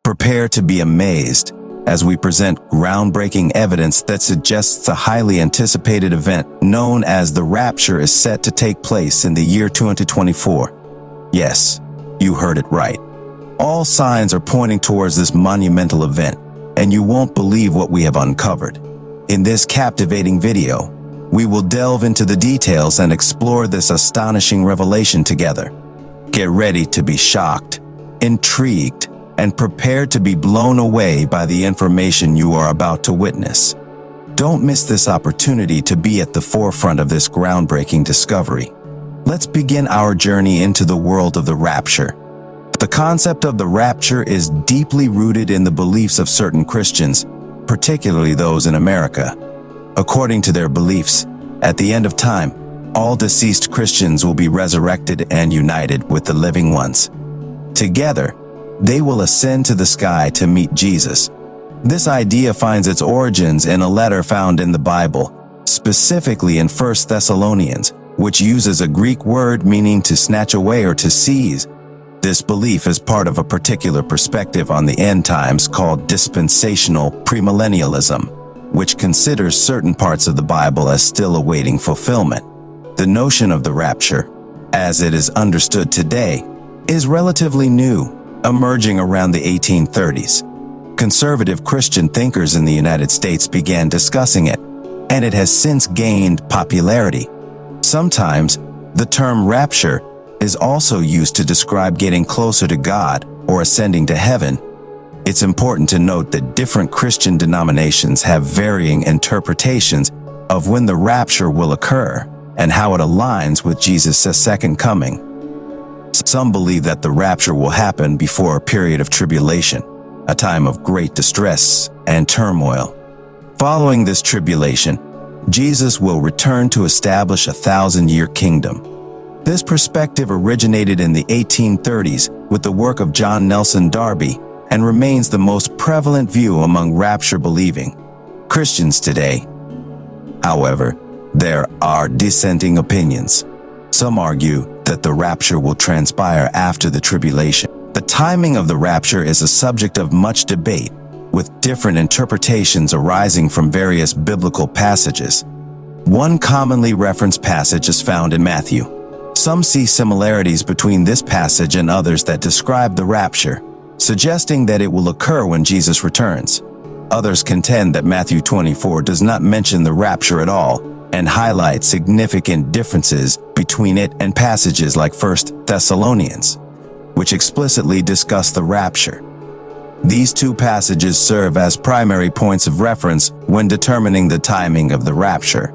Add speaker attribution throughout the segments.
Speaker 1: Prepare to be amazed as we present groundbreaking evidence that suggests a highly anticipated event known as the Rapture is set to take place in the year 2024. Yes, you heard it right. All signs are pointing towards this monumental event, and you won't believe what we have uncovered. In this captivating video, we will delve into the details and explore this astonishing revelation together. Get ready to be shocked, intrigued, and prepared to be blown away by the information you are about to witness. Don't miss this opportunity to be at the forefront of this groundbreaking discovery. Let's begin our journey into the world of the rapture. The concept of the rapture is deeply rooted in the beliefs of certain Christians, particularly those in America. According to their beliefs, at the end of time, all deceased Christians will be resurrected and united with the living ones. Together, they will ascend to the sky to meet Jesus. This idea finds its origins in a letter found in the Bible, specifically in 1 Thessalonians, which uses a Greek word meaning to snatch away or to seize. This belief is part of a particular perspective on the end times called dispensational premillennialism, which considers certain parts of the Bible as still awaiting fulfillment. The notion of the rapture, as it is understood today, is relatively new, emerging around the 1830s. Conservative Christian thinkers in the United States began discussing it, and it has since gained popularity. Sometimes, the term rapture is also used to describe getting closer to God or ascending to heaven. It's important to note that different Christian denominations have varying interpretations of when the rapture will occur and how it aligns with Jesus' second coming. Some believe that the rapture will happen before a period of tribulation, a time of great distress and turmoil. Following this tribulation, Jesus will return to establish a 1,000-year kingdom. This perspective originated in the 1830s with the work of John Nelson Darby and remains the most prevalent view among rapture-believing Christians today. However, there are dissenting opinions. Some argue that the rapture will transpire after the tribulation. The timing of the rapture is a subject of much debate, with different interpretations arising from various biblical passages. One commonly referenced passage is found in Matthew. Some see similarities between this passage and others that describe the rapture, suggesting that it will occur when Jesus returns. Others contend that Matthew 24 does not mention the rapture at all and highlight significant differences between it and passages like 1 Thessalonians, which explicitly discuss the rapture. These two passages serve as primary points of reference when determining the timing of the rapture.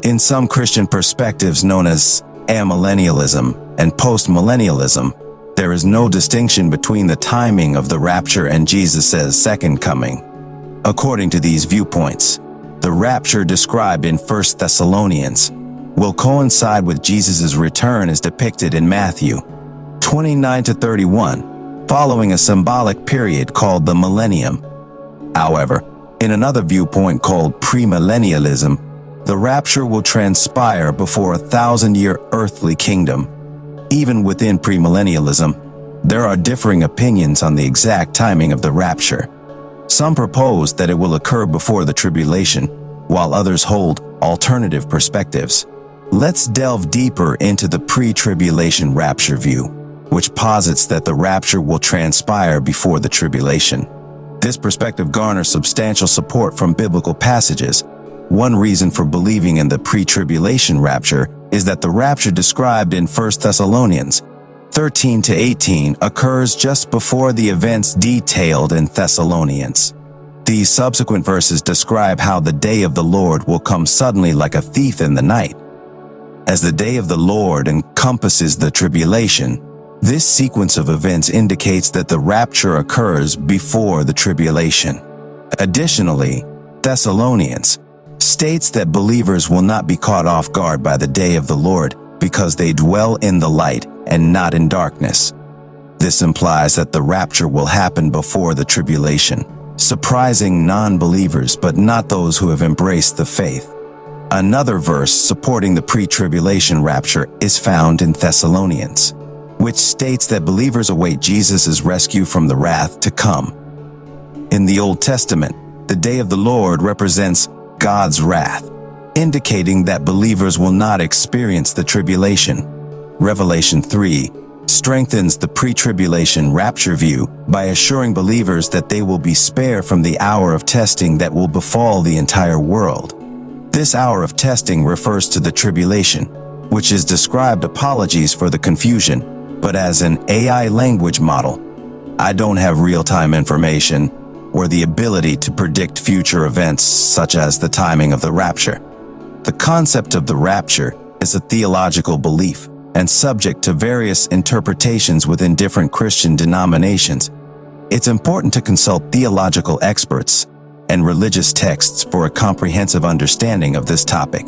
Speaker 1: In some Christian perspectives known as amillennialism and postmillennialism, there is no distinction between the timing of the rapture and Jesus' second coming. According to these viewpoints, the rapture described in 1 Thessalonians will coincide with Jesus' return as depicted in Matthew 29-31, following a symbolic period called the millennium. However, in another viewpoint called premillennialism, the rapture will transpire before a 1,000-year earthly kingdom. Even within premillennialism, there are differing opinions on the exact timing of the rapture. Some propose that it will occur before the tribulation, while others hold alternative perspectives. Let's delve deeper into the pre-tribulation rapture view, which posits that the rapture will transpire before the tribulation. This perspective garners substantial support from biblical passages. One reason for believing in the pre-tribulation rapture is that the rapture described in 1 Thessalonians 13-18 occurs just before the events detailed in Thessalonians. These subsequent verses describe how the day of the Lord will come suddenly like a thief in the night. As the day of the Lord encompasses the tribulation, this sequence of events indicates that the rapture occurs before the tribulation. Additionally, Thessalonians states that believers will not be caught off guard by the day of the Lord because they dwell in the light and not in darkness. This implies that the rapture will happen before the tribulation, surprising non-believers but not those who have embraced the faith. Another verse supporting the pre-tribulation rapture is found in Thessalonians, which states that believers await Jesus' rescue from the wrath to come. In the Old Testament, the day of the Lord represents God's wrath, indicating that believers will not experience the tribulation. Revelation 3 strengthens the pre-tribulation rapture view by assuring believers that they will be spared from the hour of testing that will befall the entire world. This hour of testing refers to the tribulation, which is described, apologies for the confusion, but as an AI language model. I don't have real-time information or the ability to predict future events such as the timing of the rapture. The concept of the rapture is a theological belief and subject to various interpretations within different Christian denominations. It's important to consult theological experts and religious texts for a comprehensive understanding of this topic.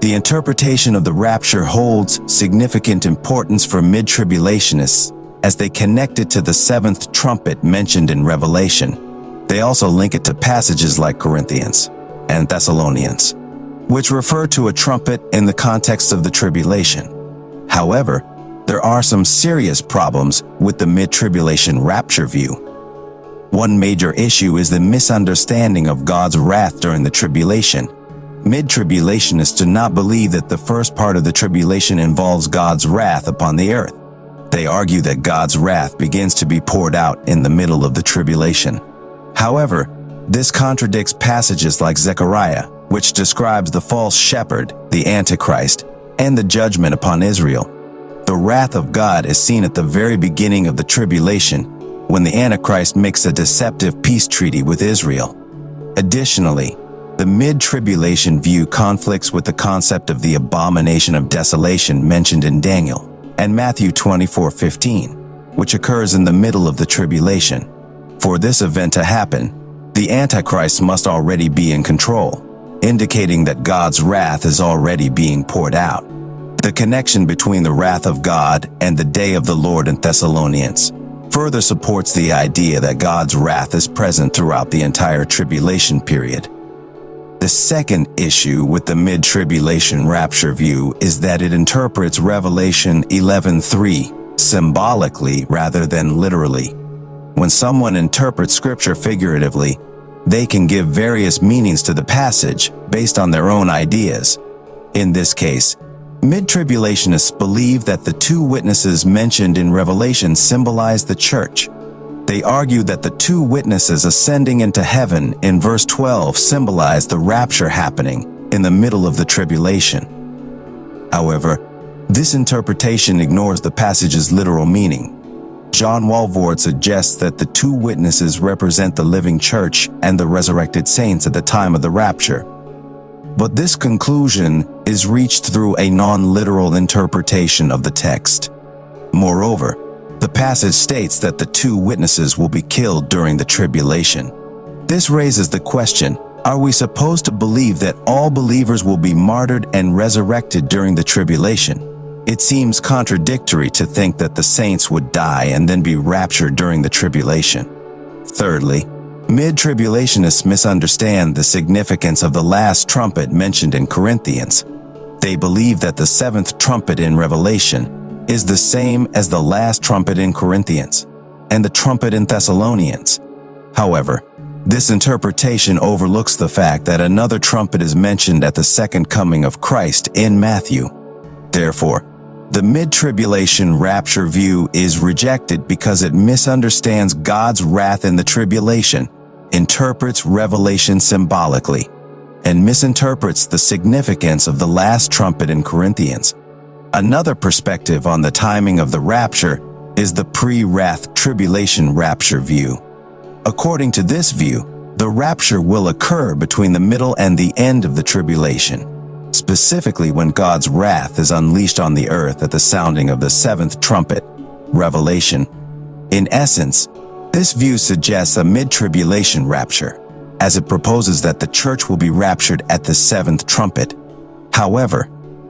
Speaker 1: The interpretation of the rapture holds significant importance for mid-tribulationists as they connect it to the seventh trumpet mentioned in Revelation. They also link it to passages like Corinthians and Thessalonians, which refer to a trumpet in the context of the tribulation. However, there are some serious problems with the mid-tribulation rapture view. One major issue is the misunderstanding of God's wrath during the tribulation. Mid-tribulationists do not believe that the first part of the tribulation involves God's wrath upon the earth. They argue that God's wrath begins to be poured out in the middle of the tribulation. However, this contradicts passages like Zechariah, which describes the false shepherd, the Antichrist, and the judgment upon Israel. The wrath of God is seen at the very beginning of the tribulation, when the Antichrist makes a deceptive peace treaty with Israel. Additionally, the mid-tribulation view conflicts with the concept of the abomination of desolation mentioned in Daniel and Matthew 24:15, which occurs in the middle of the tribulation. For this event to happen, the Antichrist must already be in control, indicating that God's wrath is already being poured out. The connection between the wrath of God and the day of the Lord in Thessalonians further supports the idea that God's wrath is present throughout the entire tribulation period. The second issue with the mid-tribulation rapture view is that it interprets Revelation 11:3 symbolically rather than literally. When someone interprets scripture figuratively, they can give various meanings to the passage based on their own ideas. In this case, mid-tribulationists believe that the two witnesses mentioned in Revelation symbolize the church. They argue that the two witnesses ascending into heaven in verse 12 symbolize the rapture happening in the middle of the tribulation. However, this interpretation ignores the passage's literal meaning. John Walvoord suggests that the two witnesses represent the living church and the resurrected saints at the time of the rapture. But this conclusion is reached through a non-literal interpretation of the text. Moreover, the passage states that the two witnesses will be killed during the tribulation. This raises the question, are we supposed to believe that all believers will be martyred and resurrected during the tribulation? It seems contradictory to think that the saints would die and then be raptured during the tribulation. Thirdly, mid-tribulationists misunderstand the significance of the last trumpet mentioned in Corinthians. They believe that the seventh trumpet in Revelation is the same as the last trumpet in Corinthians and the trumpet in Thessalonians. However, this interpretation overlooks the fact that another trumpet is mentioned at the second coming of Christ in Matthew. Therefore, the mid-tribulation rapture view is rejected because it misunderstands God's wrath in the tribulation, interprets Revelation symbolically, and misinterprets the significance of the last trumpet in Corinthians. Another perspective on the timing of the rapture is the pre-wrath tribulation rapture view. According to this view, the rapture will occur between the middle and the end of the tribulation, specifically when God's wrath is unleashed on the earth at the sounding of the seventh trumpet, Revelation. In essence, this view suggests a mid-tribulation rapture, as it proposes that the church will be raptured at the seventh trumpet. However,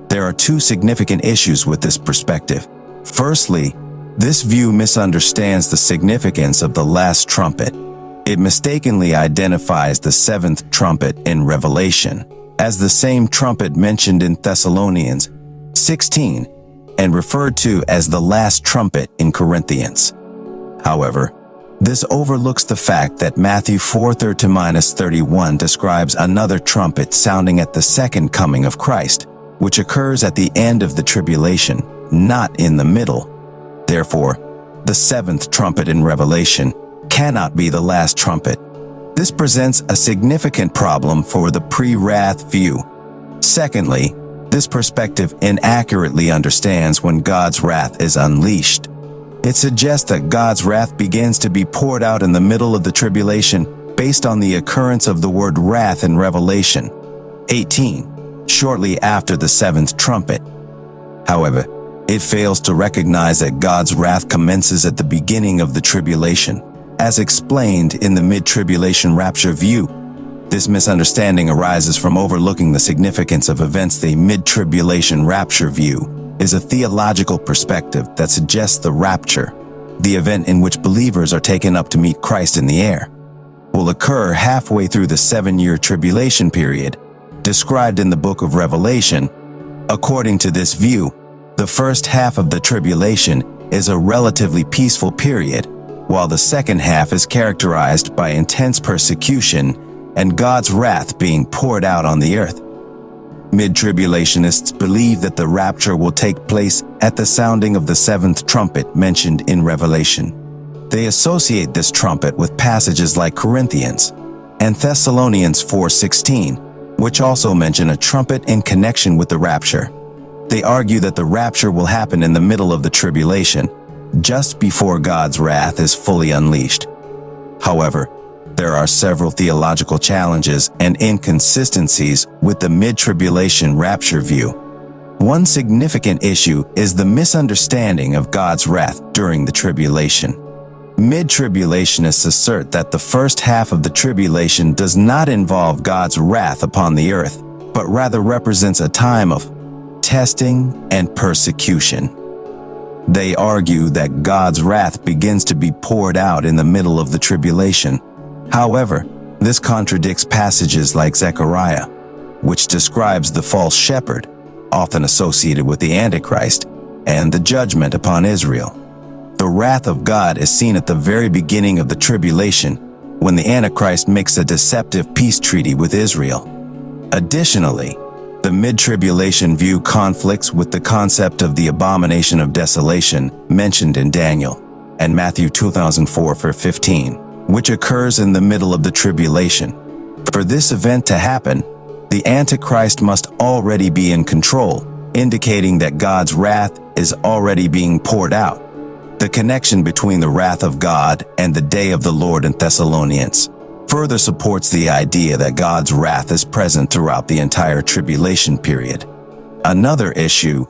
Speaker 1: there are two significant issues with this perspective. Firstly, this view misunderstands the significance of the last trumpet. It mistakenly identifies the seventh trumpet in Revelation as the same trumpet mentioned in Thessalonians 16 and referred to as the last trumpet in Corinthians. However, This overlooks the fact that Matthew 4:30-31 describes another trumpet sounding at the second coming of Christ, which occurs at the end of the tribulation, not in the middle. Therefore, the seventh trumpet in Revelation cannot be the last trumpet. This presents a significant problem for the pre-wrath view. Secondly, this perspective inaccurately understands when God's wrath is unleashed. It suggests that God's wrath begins to be poured out in the middle of the tribulation based on the occurrence of the word wrath in Revelation 18, shortly after the seventh trumpet. However, it fails to recognize that God's wrath commences at the beginning of the tribulation, as explained in the mid-tribulation rapture view. This misunderstanding arises from overlooking the significance of events. The mid-tribulation rapture view is a theological perspective that suggests the rapture, the event in which believers are taken up to meet Christ in the air, will occur halfway through the 7-year tribulation period described in the book of Revelation. According to this view, the first half of the tribulation is a relatively peaceful period, while the second half is characterized by intense persecution and God's wrath being poured out on the earth. Mid-tribulationists believe that the rapture will take place at the sounding of the seventh trumpet mentioned in Revelation. They associate this trumpet with passages like Corinthians and Thessalonians 4:16, which also mention a trumpet in connection with the rapture. They argue that the rapture will happen in the middle of the tribulation, just before God's wrath is fully unleashed. However, there are several theological challenges and inconsistencies with the mid-tribulation rapture view. One significant issue is the misunderstanding of God's wrath during the tribulation. Mid-tribulationists assert that the first half of the tribulation does not involve God's wrath upon the earth, but rather represents a time of testing and persecution. They argue that God's wrath begins to be poured out in the middle of the tribulation. However, this contradicts passages like Zechariah, which describes the false shepherd, often associated with the Antichrist, and the judgment upon Israel. The wrath of God is seen at the very beginning of the tribulation, when the Antichrist makes a deceptive peace treaty with Israel. Additionally, the mid-tribulation view conflicts with the concept of the abomination of desolation mentioned in Daniel and Matthew 2004:15. Which occurs in the middle of the tribulation. For this event to happen, the Antichrist must already be in control, indicating that God's wrath is already being poured out. The connection between the wrath of God and the day of the Lord in Thessalonians further supports the idea that God's wrath is present throughout the entire tribulation period. Another issue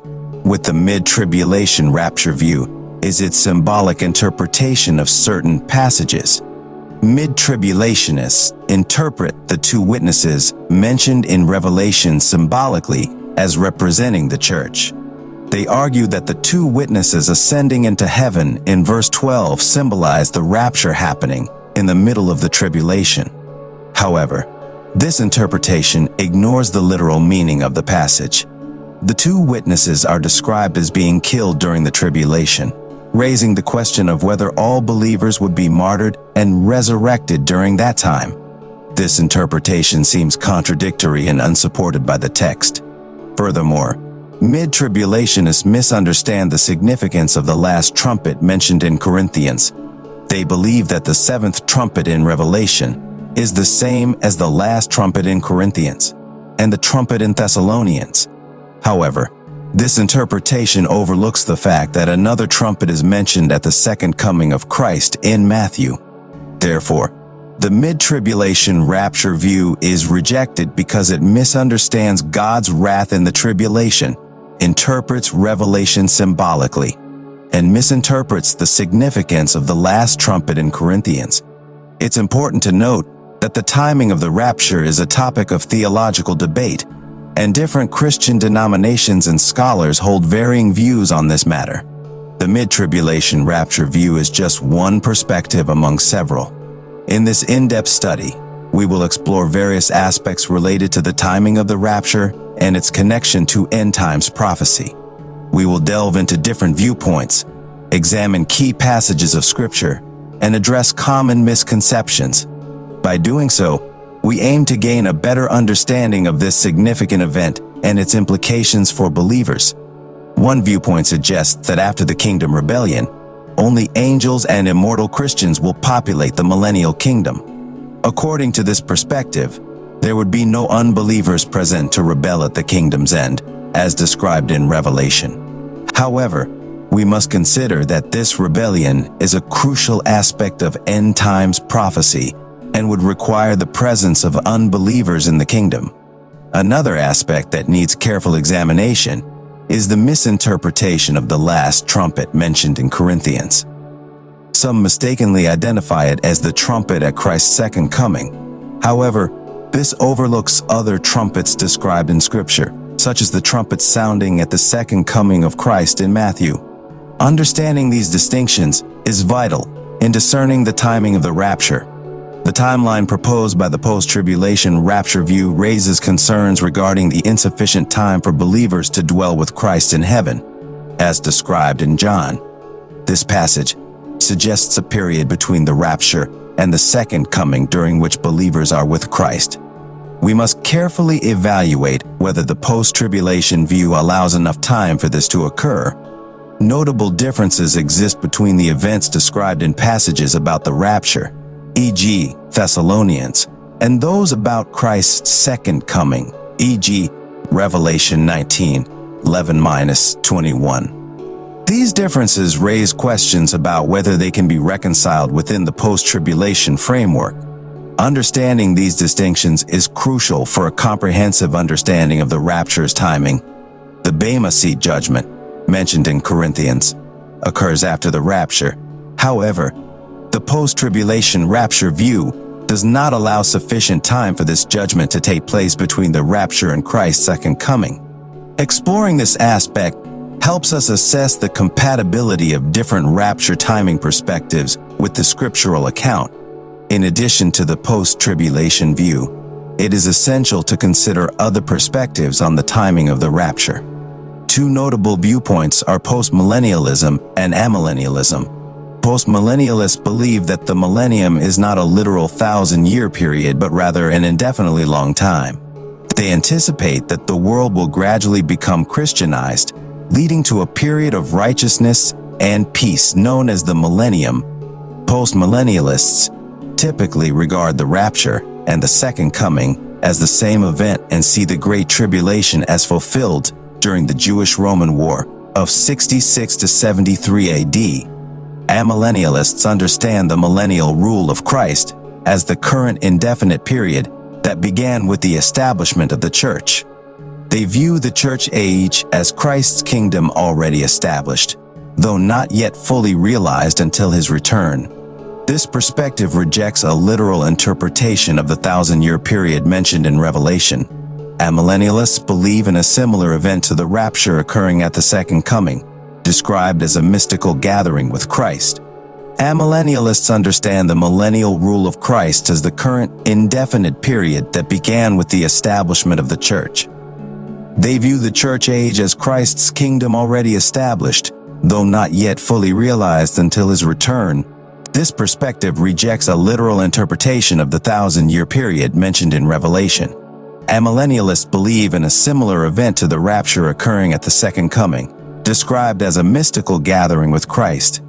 Speaker 1: with the mid-tribulation rapture view is its symbolic interpretation of certain passages. Mid-tribulationists interpret the two witnesses mentioned in Revelation symbolically as representing the church. They argue that the two witnesses ascending into heaven in verse 12 symbolize the rapture happening in the middle of the tribulation. However, this interpretation ignores the literal meaning of the passage. The two witnesses are described as being killed during the tribulation, raising the question of whether all believers would be martyred and resurrected during that time. This interpretation seems contradictory and unsupported by the text. Furthermore, mid-tribulationists misunderstand the significance of the last trumpet mentioned in Corinthians. They believe that the seventh trumpet in Revelation is the same as the last trumpet in Corinthians and the trumpet in Thessalonians. However, this interpretation overlooks the fact that another trumpet is mentioned at the second coming of Christ in Matthew. Therefore, the mid-tribulation rapture view is rejected because it misunderstands God's wrath in the tribulation, interprets Revelation symbolically, and misinterprets the significance of the last trumpet in Corinthians. It's important to note that the timing of the rapture is a topic of theological debate, and different Christian denominations and scholars hold varying views on this matter. The mid-tribulation rapture view is just one perspective among several. In this in-depth study, we will explore various aspects related to the timing of the rapture and its connection to end times prophecy. We will delve into different viewpoints, examine key passages of Scripture, and address common misconceptions. By doing so, we aim to gain a better understanding of this significant event and its implications for believers. One viewpoint suggests that after the Kingdom Rebellion, only angels and immortal Christians will populate the millennial kingdom. According to this perspective, there would be no unbelievers present to rebel at the kingdom's end, as described in Revelation. However, we must consider that this rebellion is a crucial aspect of end times prophecy and would require the presence of unbelievers in the kingdom. Another aspect that needs careful examination is the misinterpretation of the last trumpet mentioned in Corinthians. Some mistakenly identify it as the trumpet at Christ's second coming. However, this overlooks other trumpets described in Scripture, such as the trumpet sounding at the second coming of Christ in Matthew. Understanding these distinctions is vital in discerning the timing of the rapture. The timeline proposed by the post-tribulation rapture view raises concerns regarding the insufficient time for believers to dwell with Christ in heaven, as described in John. This passage suggests a period between the rapture and the second coming during which believers are with Christ. We must carefully evaluate whether the post-tribulation view allows enough time for this to occur. Notable differences exist between the events described in passages about the rapture, e.g., Thessalonians, and those about Christ's second coming, e.g., Revelation 19:11-21. These differences raise questions about whether they can be reconciled within the post-tribulation framework. Understanding these distinctions is crucial for a comprehensive understanding of the rapture's timing. The Bema Seat judgment, mentioned in Corinthians, occurs after the rapture. However, the post-tribulation rapture view does not allow sufficient time for this judgment to take place between the rapture and Christ's second coming. Exploring this aspect helps us assess the compatibility of different rapture timing perspectives with the scriptural account. In addition to the post-tribulation view, it is essential to consider other perspectives on the timing of the rapture. Two notable viewpoints are postmillennialism and amillennialism. Postmillennialists believe that the millennium is not a literal 1,000-year period but rather an indefinitely long time. They anticipate that the world will gradually become Christianized, leading to a period of righteousness and peace known as the millennium. Postmillennialists typically regard the rapture and the second coming as the same event and see the Great Tribulation as fulfilled during the Jewish-Roman War of 66 to 73 AD. Amillennialists understand the millennial rule of Christ as the current indefinite period that began with the establishment of the church. They view the church age as Christ's kingdom already established, though not yet fully realized until his return. This perspective rejects a literal interpretation of the 1,000-year period mentioned in Revelation. Amillennialists believe in a similar event to the rapture occurring at the second coming, described as a mystical gathering with Christ. Amillennialists understand the millennial rule of Christ as the current indefinite period that began with the establishment of the church. They view the church age as Christ's kingdom already established, though not yet fully realized until his return. This perspective rejects a literal interpretation of the 1,000-year period mentioned in Revelation. Amillennialists believe in a similar event to the rapture occurring at the second coming, described as a mystical gathering with Christ.